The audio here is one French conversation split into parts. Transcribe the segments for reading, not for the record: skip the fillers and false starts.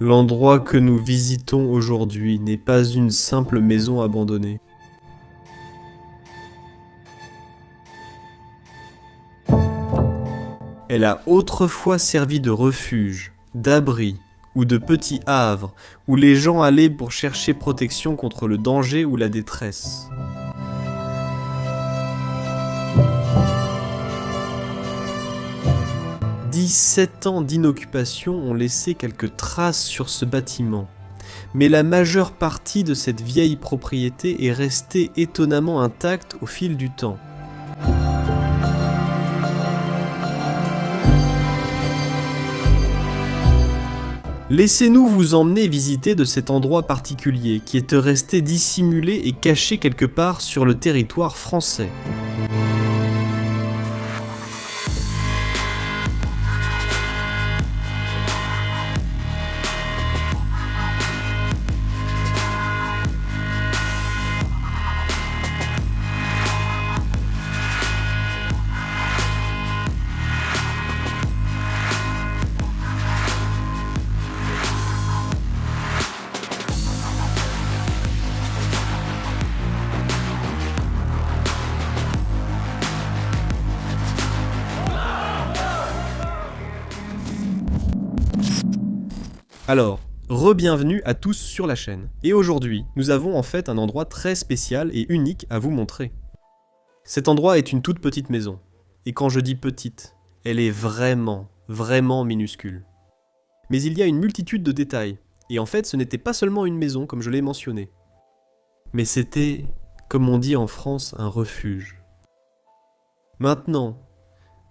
L'endroit que nous visitons aujourd'hui n'est pas une simple maison abandonnée. Elle a autrefois servi de refuge, d'abri ou de petit havre où les gens allaient pour chercher protection contre le danger ou la détresse. « 17 ans d'inoccupation ont laissé quelques traces sur ce bâtiment, mais la majeure partie de cette vieille propriété est restée étonnamment intacte au fil du temps. Laissez-nous vous emmener visiter de cet endroit particulier qui est resté dissimulé et caché quelque part sur le territoire français. Alors, re-bienvenue à tous sur la chaîne. Et aujourd'hui, nous avons en fait un endroit très spécial et unique à vous montrer. Cet endroit est une toute petite maison. Et quand je dis petite, elle est vraiment minuscule. Mais il y a une multitude de détails. Et en fait, ce n'était pas seulement une maison, comme je l'ai mentionné. Mais c'était, comme on dit en France, un refuge. Maintenant,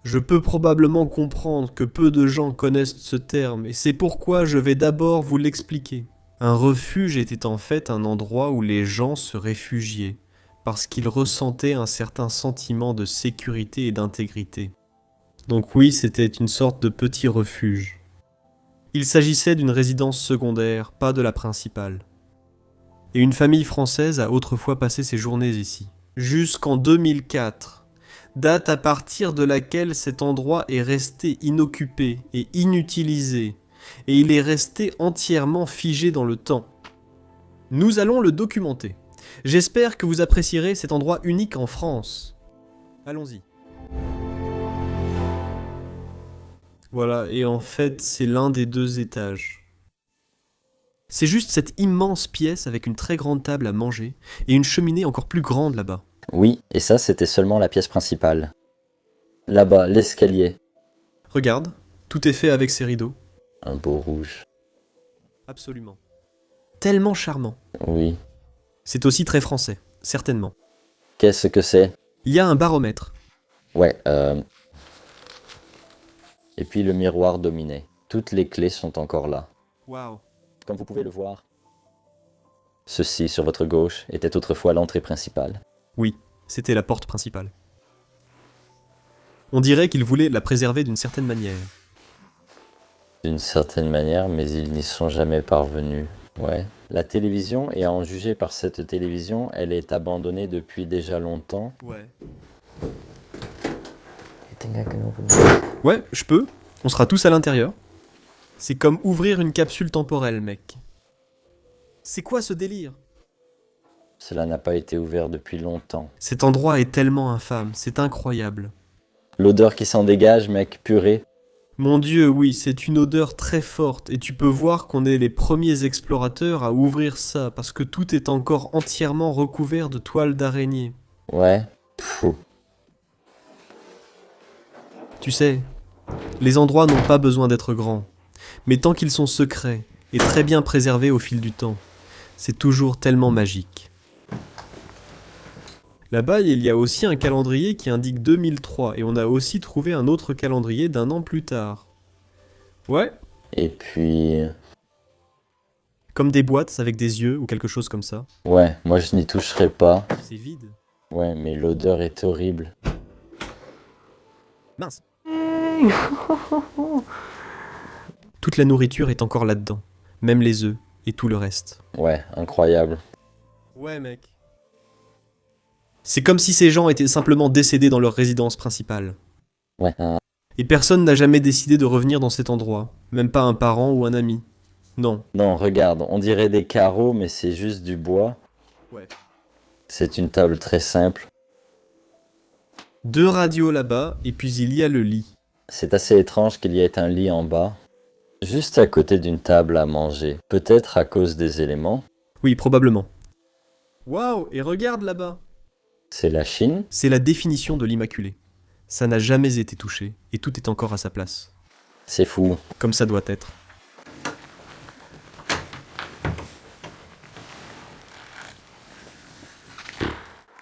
je peux probablement comprendre que peu de gens connaissent ce terme, et c'est pourquoi je vais d'abord vous l'expliquer. Un refuge était en fait un endroit où les gens se réfugiaient, parce qu'ils ressentaient un certain sentiment de sécurité et d'intégrité. Donc oui, c'était une sorte de petit refuge. Il s'agissait d'une résidence secondaire, pas de la principale. Et une famille française a autrefois passé ses journées ici. Jusqu'en 2004. Date à partir de laquelle cet endroit est resté inoccupé et inutilisé, et il est resté entièrement figé dans le temps. Nous allons le documenter. J'espère que vous apprécierez cet endroit unique en France. Allons-y. Voilà, et en fait, c'est l'un des 2 étages. C'est juste cette immense pièce avec une très grande table à manger, et une cheminée encore plus grande là-bas. Oui, et ça c'était seulement la pièce principale. Là-bas, l'escalier. Regarde, tout est fait avec ces rideaux. Un beau rouge. Absolument. Tellement charmant. Oui. C'est aussi très français, certainement. Qu'est-ce que c'est? Il y a un baromètre. Ouais, Et puis le miroir dominé. Toutes les clés sont encore là. Waouh. Comme vous pouvez le voir. Ceci, sur votre gauche, était autrefois l'entrée principale. Oui, c'était la porte principale. On dirait qu'ils voulaient la préserver d'une certaine manière. D'une certaine manière, mais ils n'y sont jamais parvenus. Ouais. La télévision, et à en juger par cette télévision, elle est abandonnée depuis déjà longtemps. Ouais. Ouais, je peux. On sera tous à l'intérieur. C'est comme ouvrir une capsule temporelle, mec. C'est quoi ce délire? Cela n'a pas été ouvert depuis longtemps. Cet endroit est tellement infâme, c'est incroyable. L'odeur qui s'en dégage, mec, purée. Mon Dieu, oui, c'est une odeur très forte, et tu peux voir qu'on est les premiers explorateurs à ouvrir ça, parce que tout est encore entièrement recouvert de toiles d'araignée. Ouais. Pfff. Tu sais, les endroits n'ont pas besoin d'être grands, mais tant qu'ils sont secrets et très bien préservés au fil du temps, c'est toujours tellement magique. Là-bas, il y a aussi un calendrier qui indique 2003, et on a aussi trouvé un autre calendrier d'1 an plus tard. Ouais. Et puis... Comme des boîtes avec des yeux ou quelque chose comme ça. Ouais, moi je n'y toucherai pas. C'est vide. Ouais, mais l'odeur est horrible. Mince. Toute la nourriture est encore là-dedans, même les œufs et tout le reste. Ouais, incroyable. Ouais, mec. C'est comme si ces gens étaient simplement décédés dans leur résidence principale. Ouais. Et personne n'a jamais décidé de revenir dans cet endroit, même pas un parent ou un ami. Non. Non, regarde, on dirait des carreaux, mais c'est juste du bois. Ouais. C'est une table très simple. 2 radios là-bas, et puis il y a le lit. C'est assez étrange qu'il y ait un lit en bas, juste à côté d'une table à manger. Peut-être à cause des éléments. Oui, probablement. Waouh, et regarde là-bas. C'est la Chine. C'est la définition de l'immaculé. Ça n'a jamais été touché, et tout est encore à sa place. C'est fou. Comme ça doit être.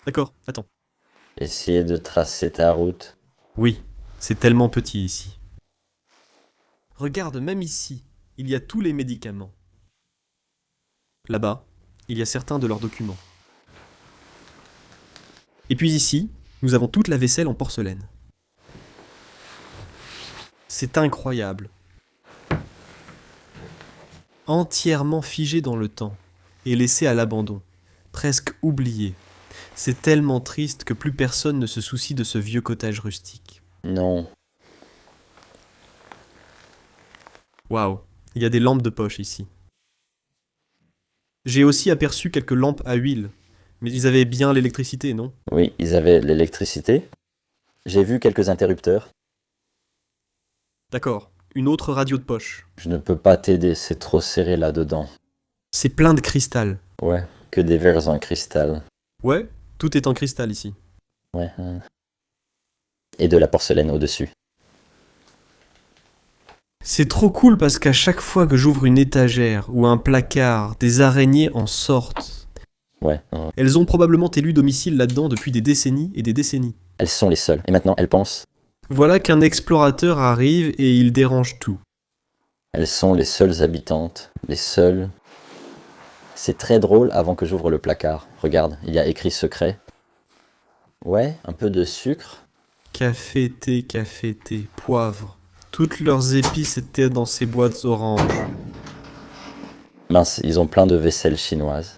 D'accord, attends. Essayer de tracer ta route. Oui, c'est tellement petit ici. Regarde, même ici, il y a tous les médicaments. Là-bas, il y a certains de leurs documents. Et puis ici, nous avons toute la vaisselle en porcelaine. C'est incroyable. Entièrement figé dans le temps et laissé à l'abandon, presque oublié. C'est tellement triste que plus personne ne se soucie de ce vieux cottage rustique. Non. Waouh, il y a des lampes de poche ici. J'ai aussi aperçu quelques lampes à huile, mais ils avaient bien l'électricité, non? Oui, ils avaient l'électricité. J'ai vu quelques interrupteurs. D'accord, une autre radio de poche. Je ne peux pas t'aider, c'est trop serré là-dedans. C'est plein de cristal. Ouais, que des verres en cristal. Ouais, tout est en cristal ici. Ouais. Et de la porcelaine au-dessus. C'est trop cool parce qu'à chaque fois que j'ouvre une étagère ou un placard, des araignées en sortent. Ouais. Elles ont probablement élu domicile là-dedans depuis des décennies et des décennies. Elles sont les seules. Et maintenant, elles pensent. Voilà qu'un explorateur arrive et il dérange tout. Elles sont les seules habitantes. Les seules. C'est très drôle avant que j'ouvre le placard. Regarde, il y a écrit secret. Ouais, un peu de sucre. Café, thé, poivre. Toutes leurs épices étaient dans ces boîtes oranges. Mince, ils ont plein de vaisselle chinoise.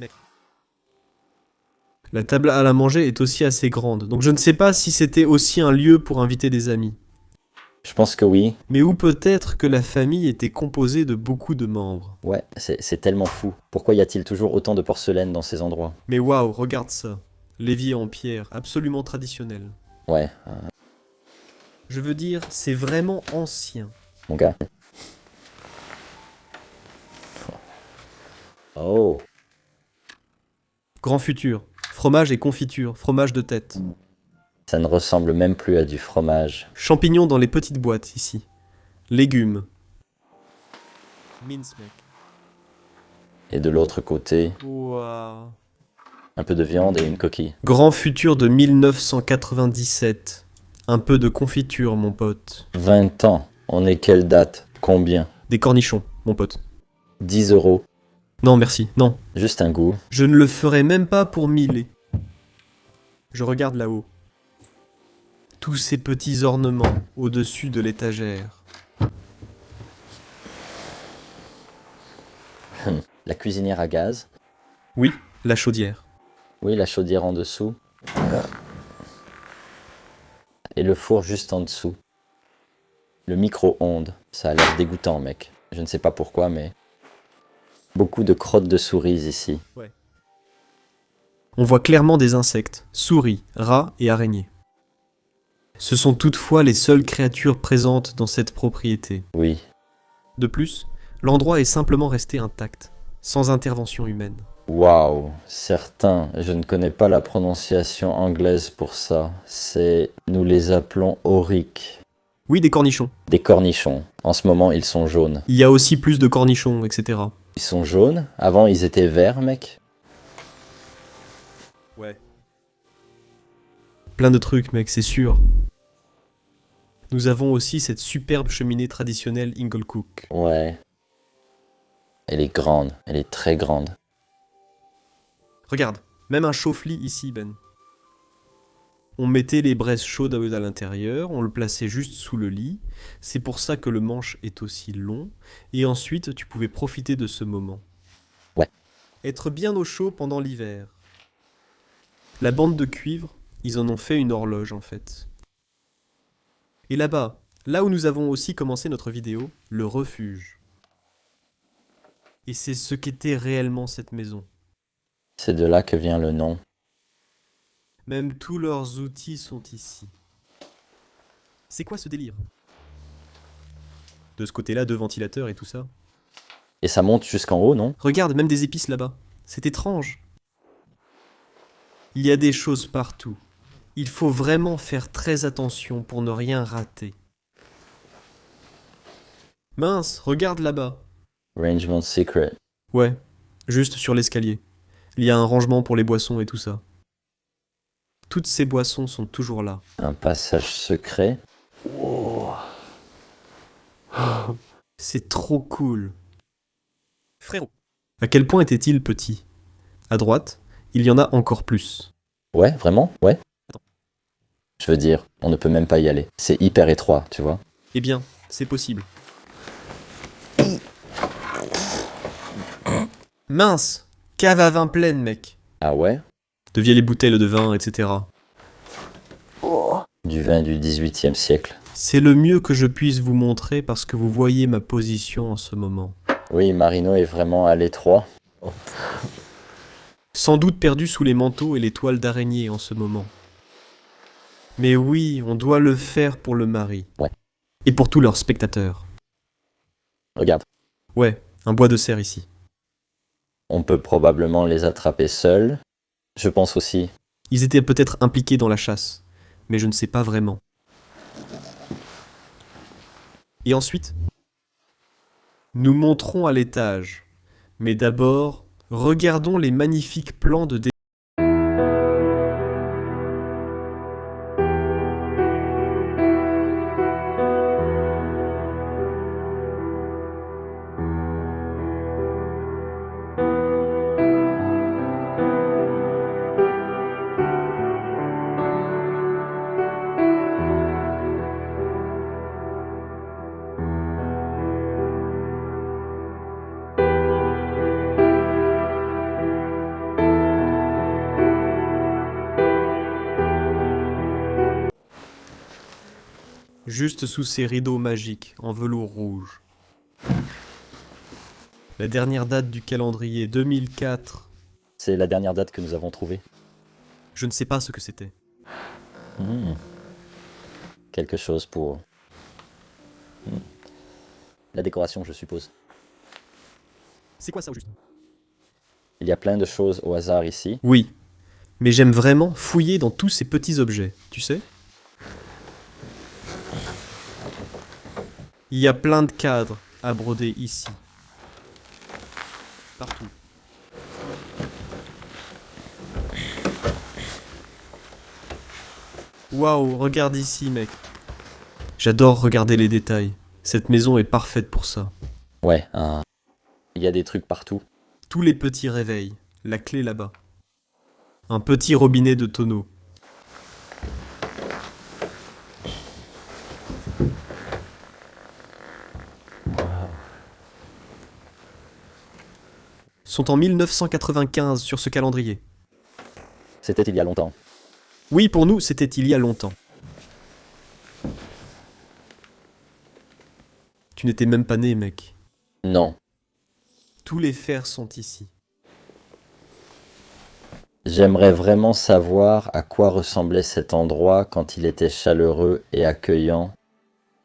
La table à la manger est aussi assez grande, donc je ne sais pas si c'était aussi un lieu pour inviter des amis. Je pense que oui. Mais ou peut-être que la famille était composée de beaucoup de membres. Ouais, c'est tellement fou. Pourquoi y a-t-il toujours autant de porcelaine dans ces endroits? Mais waouh, regarde ça. L'évier en pierre, absolument traditionnel. Ouais, Je veux dire, c'est vraiment ancien. mon gars. Oh, Grand futur. Fromage et confiture, fromage de tête. ça ne ressemble même plus à du fromage. Champignons dans les petites boîtes, ici. Légumes. Mince, mec. Et de l'autre côté, Waouh. un peu de viande et une coquille. Grand futur de 1997. Un peu de confiture, mon pote. 20 ans. On est quelle date? Combien? Des cornichons, mon pote. 10 euros. Non, merci, non. Juste un goût. Je ne le ferai même pas pour 1000. Je regarde là-haut. Tous ces petits ornements au-dessus de l'étagère. La cuisinière à gaz. Oui, la chaudière. Oui, la chaudière en dessous. Et le four juste en dessous. Le micro-ondes. Ça a l'air dégoûtant, mec. Je ne sais pas pourquoi, mais... Beaucoup de crottes de souris ici. On voit clairement des insectes, souris, rats et araignées. Ce sont toutefois les seules créatures présentes dans cette propriété. Oui. De plus, l'endroit est simplement resté intact, sans intervention humaine. Waouh, certain, je ne connais pas la prononciation anglaise pour ça. C'est, nous les appelons auriques. Oui, des cornichons. Des cornichons. En ce moment, ils sont jaunes. Il y a aussi plus de cornichons, etc. Ils sont jaunes? Avant, ils étaient verts, mec. Ouais. Plein de trucs, mec, c'est sûr. Nous avons aussi cette superbe cheminée traditionnelle Inglecook. Ouais. Elle est grande, elle est très grande. Regarde, même un chauffe-lit ici, Ben. On mettait les braises chaudes à l'intérieur, on le plaçait juste sous le lit. C'est pour ça que le manche est aussi long. Et ensuite, tu pouvais profiter de ce moment. Ouais. Être bien au chaud pendant l'hiver. La bande de cuivre, ils en ont fait une horloge en fait. Et là-bas, là où nous avons aussi commencé notre vidéo, le refuge. Et c'est ce qu'était réellement cette maison. C'est de là que vient le nom. Même tous leurs outils sont ici. C'est quoi ce délire? De ce côté-là, deux ventilateurs et tout ça. Et ça monte jusqu'en haut, non? Regarde, même des épices là-bas. C'est étrange. Il y a des choses partout. Il faut vraiment faire très attention pour ne rien rater. Mince, regarde là-bas. Arrangement secret. Ouais, juste sur l'escalier. Il y a un rangement pour les boissons et tout ça. Toutes ces boissons sont toujours là. Un passage secret. C'est trop cool. Frérot. À quel point était-il petit? À droite, il y en a encore plus. Ouais, vraiment? Ouais. Attends. Je veux dire, on ne peut même pas y aller. C'est hyper étroit, tu vois. Eh bien, c'est possible. Mince! Cave à vin pleine, mec. Ah ouais? De vieilles bouteilles de vin, etc. Du vin du 18e siècle. C'est le mieux que je puisse vous montrer parce que vous voyez ma position en ce moment. Oui, Marino est vraiment à l'étroit. Sans doute perdu sous les manteaux et les toiles d'araignée en ce moment. Mais oui, on doit le faire pour le mari. Ouais. Et pour tous leurs spectateurs. Regarde, Ouais, un bois de serre ici. on peut probablement les attraper seuls. Je pense aussi. Ils étaient peut-être impliqués dans la chasse, mais je ne sais pas vraiment. Et ensuite, nous monterons à l'étage. Mais d'abord, regardons les magnifiques plans de juste sous ces rideaux magiques en velours rouge. La dernière date du calendrier 2004. C'est la dernière date que nous avons trouvée. Je ne sais pas ce que c'était. Quelque chose pour... La décoration, je suppose. C'est quoi ça au juste? Il y a plein de choses au hasard ici. Oui, mais j'aime vraiment fouiller dans tous ces petits objets, tu sais? Il y a plein de cadres à broder ici. Partout. Waouh, regarde ici, mec. J'adore regarder les détails. Cette maison est parfaite pour ça. Ouais, il y a des trucs partout. Tous les petits réveils. La clé là-bas. Un petit robinet de tonneau. Sont en 1995 sur ce calendrier. C'était il y a longtemps. Oui, pour nous, c'était il y a longtemps. Tu n'étais même pas né, mec. Non. Tous les fers sont ici. J'aimerais vraiment savoir à quoi ressemblait cet endroit quand il était chaleureux et accueillant.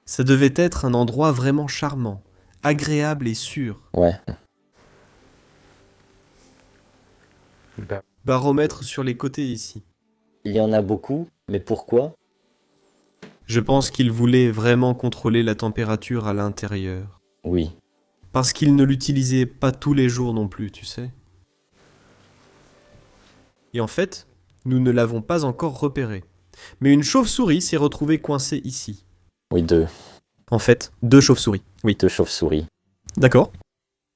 Ça devait être un endroit vraiment charmant, agréable et sûr. Ouais. Baromètre sur les côtés ici. Il y en a beaucoup, mais pourquoi? Je pense qu'il voulait vraiment contrôler la température à l'intérieur. Oui. Parce qu'il ne l'utilisait pas tous les jours non plus, tu sais. Et en fait, nous ne l'avons pas encore repéré. Mais une chauve-souris s'est retrouvée coincée ici. Oui, deux. En fait, deux chauves-souris. Oui. Deux chauves-souris. D'accord.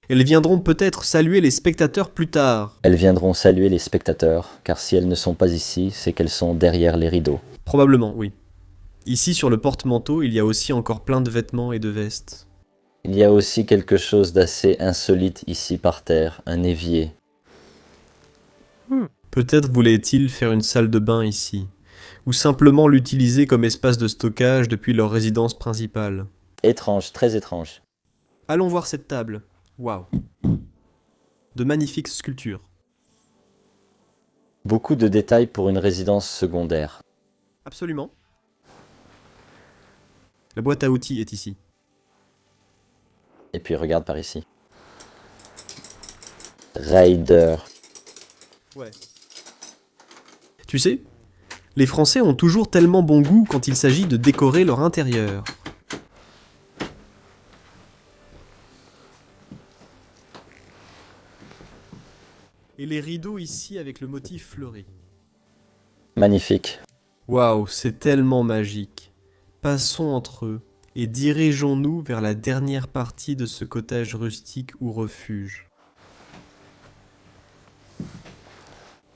Elles viendront peut-être saluer les spectateurs plus tard. Elles viendront saluer les spectateurs, car si elles ne sont pas ici, c'est qu'elles sont derrière les rideaux. Probablement, oui. Ici, sur le porte-manteau, il y a aussi encore plein de vêtements et de vestes. Il y a aussi quelque chose d'assez insolite ici par terre, un évier. Peut-être voulaient-ils faire une salle de bain ici, ou simplement l'utiliser comme espace de stockage depuis leur résidence principale. Étrange, très étrange. Allons voir cette table. Waouh. de magnifiques sculptures. Beaucoup de détails pour une résidence secondaire. Absolument. La boîte à outils est ici. Et puis regarde par ici. Raider. Ouais. Tu sais, les Français ont toujours tellement bon goût quand il s'agit de décorer leur intérieur. Et les rideaux ici avec le motif fleuri. Magnifique. Waouh, c'est tellement magique. Passons entre eux et dirigeons-nous vers la dernière partie de ce cottage rustique ou refuge.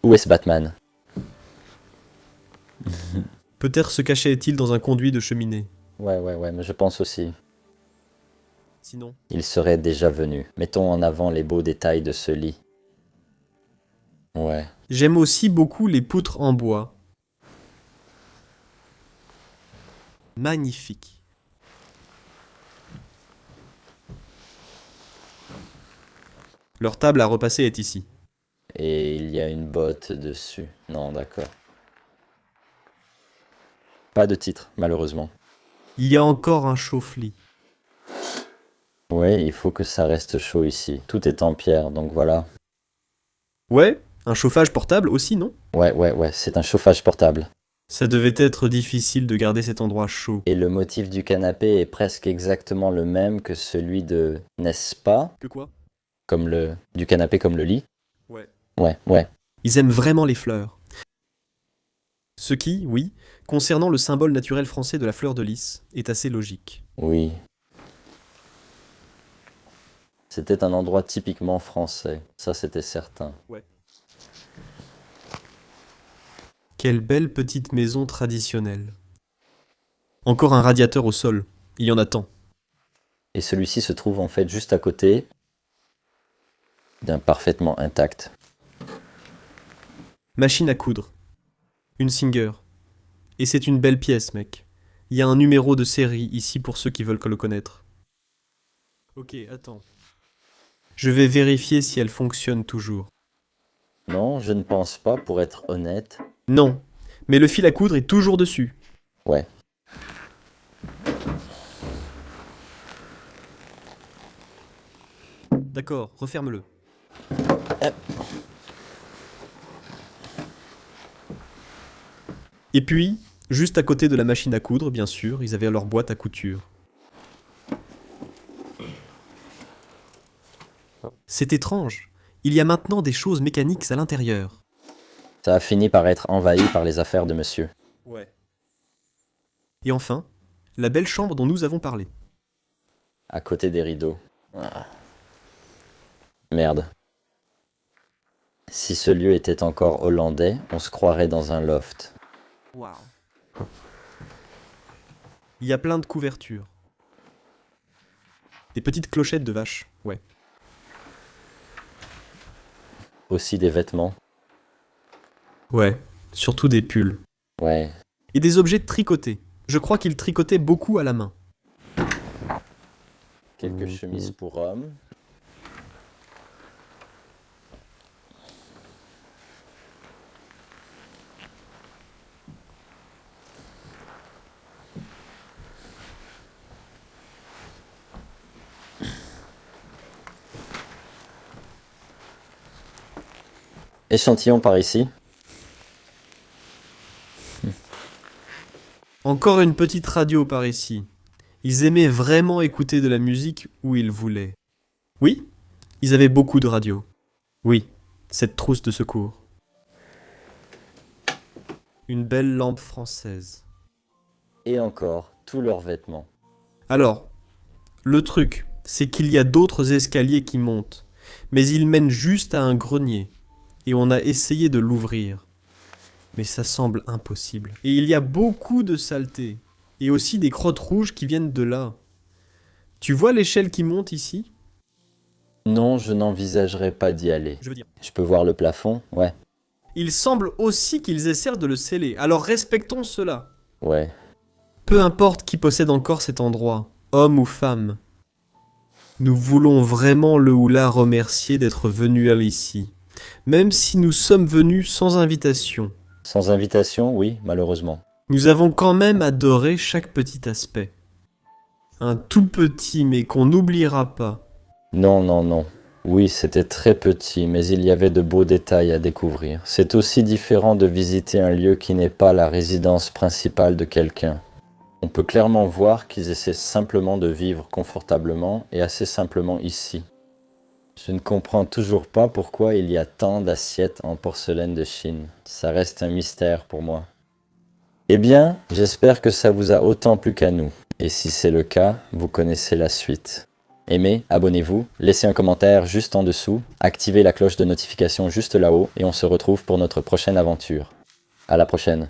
Où est ce Batman? Peut-être se cachait-il dans un conduit de cheminée. Ouais, mais je pense aussi. Sinon, Il serait déjà venu. Mettons en avant les beaux détails de ce lit. Ouais. j'aime aussi beaucoup les poutres en bois. Magnifique. Leur table à repasser est ici. Et il y a une botte dessus. Non, d'accord. Pas de titre, malheureusement. Il y a encore un chauffe-lit. Ouais, il faut que ça reste chaud ici. Tout est en pierre, donc voilà. Ouais, un chauffage portable aussi, non? Ouais, c'est un chauffage portable. Ça devait être difficile de garder cet endroit chaud. Et le motif du canapé est presque exactement le même que celui de... N'est-ce pas? Que quoi? Comme le... Du canapé comme le lit? Ouais. Ouais. Ils aiment vraiment les fleurs. Ce qui, oui, concernant le symbole naturel français de la fleur de lys, est assez logique. Oui. C'était un endroit typiquement français. Ça, c'était certain. Quelle belle petite maison traditionnelle. Encore un radiateur au sol. Il y en a tant. Et celui-ci se trouve en fait juste à côté d'un parfaitement intact. Machine à coudre. Une Singer. Et c'est une belle pièce, mec. Il y a un numéro de série ici pour ceux qui veulent le connaître. Ok, attends. Je vais vérifier si elle fonctionne toujours. Non, je ne pense pas, pour être honnête. Non, mais le fil à coudre est toujours dessus. Ouais. D'accord, referme-le. Et puis, juste à côté de la machine à coudre, bien sûr, ils avaient leur boîte à couture. C'est étrange. Il y a maintenant des choses mécaniques à l'intérieur. Ça a fini par être envahi par les affaires de monsieur. Ouais. Et enfin, la belle chambre dont nous avons parlé. À côté des rideaux. Ah. Merde. Si ce lieu était encore hollandais, on se croirait dans un loft. Waouh. Il y a plein de couvertures. Des petites clochettes de vache, ouais. Aussi des vêtements. Ouais, surtout des pulls. Ouais. Et des objets tricotés. Je crois qu'ils tricotaient beaucoup à la main. Quelques chemises pour hommes. Échantillon par ici. Encore une petite radio par ici. Ils aimaient vraiment écouter de la musique où ils voulaient. Oui, ils avaient beaucoup de radios. Oui, cette trousse de secours. Une belle lampe française. Et encore, tous leurs vêtements. Alors, le truc, c'est qu'il y a d'autres escaliers qui montent, mais ils mènent juste à un grenier, et on a essayé de l'ouvrir. Mais ça semble impossible. Et il y a beaucoup de saleté, et aussi des crottes rouges qui viennent de là. Tu vois l'échelle qui monte ici? Non, je n'envisagerais pas d'y aller. Je veux dire. Je peux voir le plafond? Ouais. Il semble aussi qu'ils essaient de le sceller, alors respectons cela. Ouais. Peu importe qui possède encore cet endroit, homme ou femme. Nous voulons vraiment le ou la remercier d'être venu ici, même si nous sommes venus sans invitation. Sans invitation, oui, malheureusement. Nous avons quand même adoré chaque petit aspect. Un tout petit mais qu'on n'oubliera pas. Non, non, non. Oui, c'était très petit, mais il y avait de beaux détails à découvrir. C'est aussi différent de visiter un lieu qui n'est pas la résidence principale de quelqu'un. On peut clairement voir qu'ils essaient simplement de vivre confortablement et assez simplement ici. Je ne comprends toujours pas pourquoi il y a tant d'assiettes en porcelaine de Chine. Ça reste un mystère pour moi. Eh bien, j'espère que ça vous a autant plu qu'à nous. Et si c'est le cas, vous connaissez la suite. Aimez, abonnez-vous, laissez un commentaire juste en dessous, activez la cloche de notification juste là-haut et on se retrouve pour notre prochaine aventure. À la prochaine.